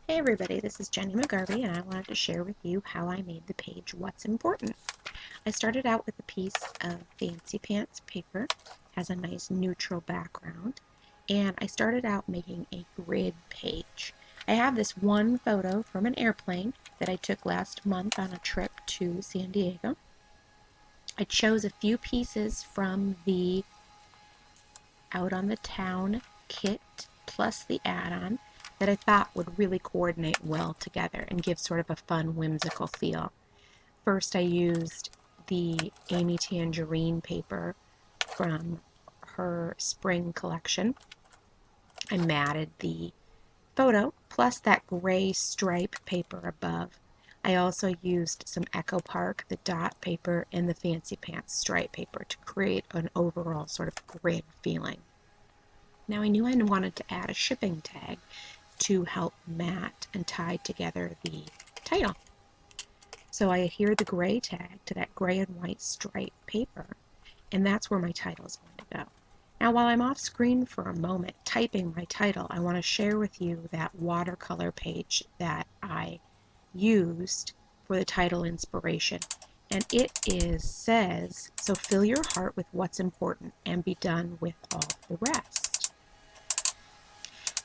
Hey everybody, this is Jenny McGarvey and I wanted to share with you how I made the page What's Important. I started out with a piece of Fancy Pants paper, has a nice neutral background, and I started out making a grid page. I have this one photo from an airplane that I took last month on a trip to San Diego. I chose a few pieces from the Out on the Town kit plus the add-on that I thought would really coordinate well together and give sort of a fun, whimsical feel. First, I used the Amy Tangerine paper from her spring collection. I matted the photo plus that gray stripe paper above. I also used some Echo Park, the dot paper, and the Fancy Pants stripe paper to create an overall sort of grid feeling. Now I knew I wanted to add a shipping tag to help mat and tie together the title. So I adhere the gray tag to that gray and white stripe paper, and that's where my title is going to go. Now while I'm off screen for a moment typing my title, I want to share with you that watercolor page that I used for the title inspiration. And it says, so fill your heart with what's important and be done with all the rest.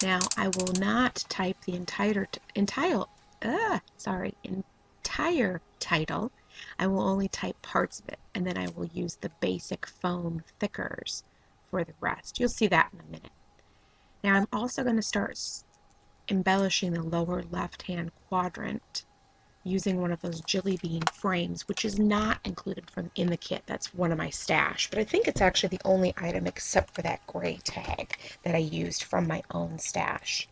Now, I will not type the entire title. I will only type parts of it, and then I will use the basic foam thickers for the rest. You'll see that in a minute. Now, I'm also going to start embellishing the lower left-hand quadrant using one of those jelly bean frames, which is not included in the kit. That's one of my stash, but I think it's actually the only item except for that gray tag that I used from my own stash.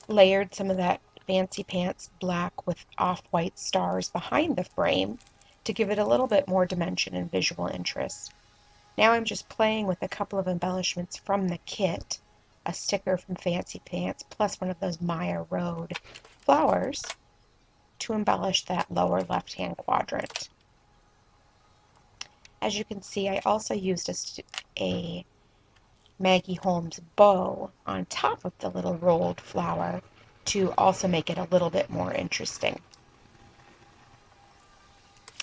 Layered some of that Fancy Pants black with off-white stars behind the frame to give it a little bit more dimension and visual interest. Now I'm just playing with a couple of embellishments from the kit, a sticker from Fancy Pants plus one of those Maya Road flowers to embellish that lower left-hand quadrant. As you can see, I also used a Maggie Holmes bow on top of the little rolled flower to also make it a little bit more interesting.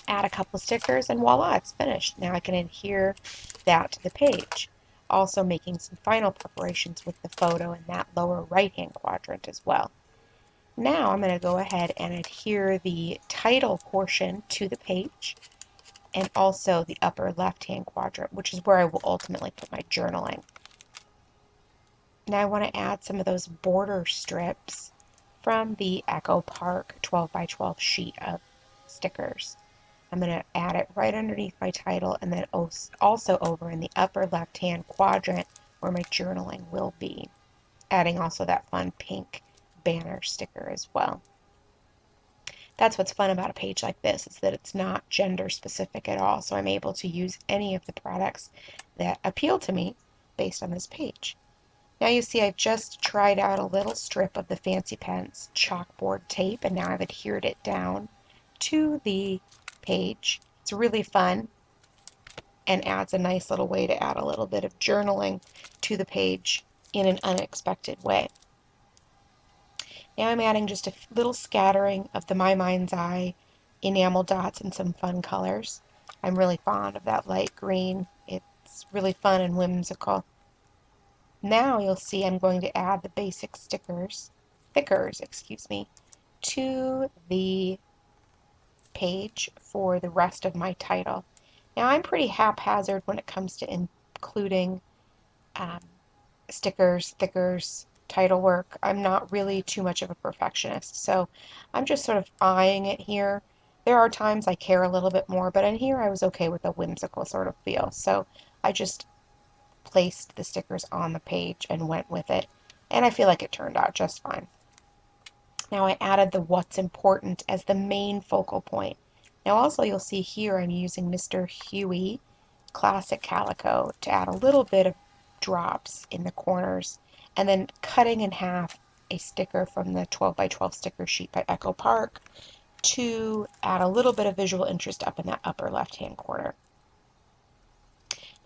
Add a couple stickers and voila, it's finished. Now I can adhere that to the page. Also making some final preparations with the photo in that lower right-hand quadrant as well. Now I'm going to go ahead and adhere the title portion to the page and also the upper left-hand quadrant, which is where I will ultimately put my journaling. Now I want to add some of those border strips from the Echo Park 12 by 12 sheet of stickers. I'm going to add it right underneath my title and then also over in the upper left-hand quadrant where my journaling will be. Adding also that fun pink banner sticker as well. That's what's fun about a page like this, is that it's not gender specific at all, so I'm able to use any of the products that appeal to me based on this page. Now you see I've just tried out a little strip of the Fancy Pants chalkboard tape, and now I've adhered it down to the page. It's really fun and adds a nice little way to add a little bit of journaling to the page in an unexpected way. Now I'm adding just a little scattering of the My Mind's Eye enamel dots and some fun colors. I'm really fond of that light green. It's really fun and whimsical. Now you'll see I'm going to add the basic thickers, to the page for the rest of my title. Now I'm pretty haphazard when it comes to including stickers, thickers, title work. I'm not really too much of a perfectionist, so I'm just sort of eyeing it here. There are times I care a little bit more, but in here I was okay with a whimsical sort of feel, so I just placed the stickers on the page and went with it, and I feel like it turned out just fine. Now I added the What's Important as the main focal point. Now also you'll see here I'm using Mr. Huey Classic Calico to add a little bit of drops in the corners, and then cutting in half a sticker from the 12 by 12 sticker sheet by Echo Park to add a little bit of visual interest up in that upper left hand corner.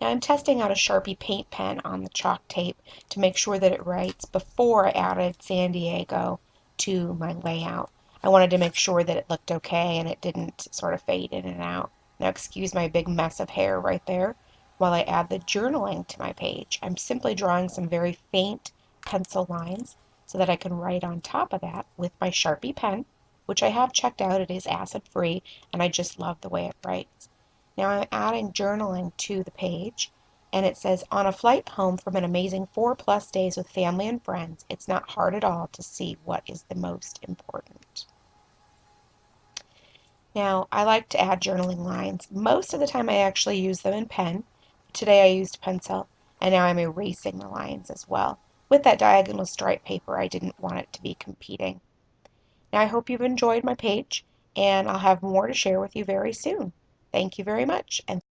Now I'm testing out a Sharpie paint pen on the chalk tape to make sure that it writes before I added San Diego to my layout. I wanted to make sure that it looked okay and it didn't sort of fade in and out. Now excuse my big mess of hair right there while I add the journaling to my page. I'm simply drawing some very faint pencil lines so that I can write on top of that with my Sharpie pen, which I have checked out. It is acid free and I just love the way it writes. Now I'm adding journaling to the page, and it says, on a flight home from an amazing 4+ days with family and friends, it's not hard at all to see what is the most important. Now, I like to add journaling lines. Most of the time I actually use them in pen. Today I used pencil, and now I'm erasing the lines as well. With that diagonal stripe paper, I didn't want it to be competing. Now, I hope you've enjoyed my page, and I'll have more to share with you very soon. Thank you very much, and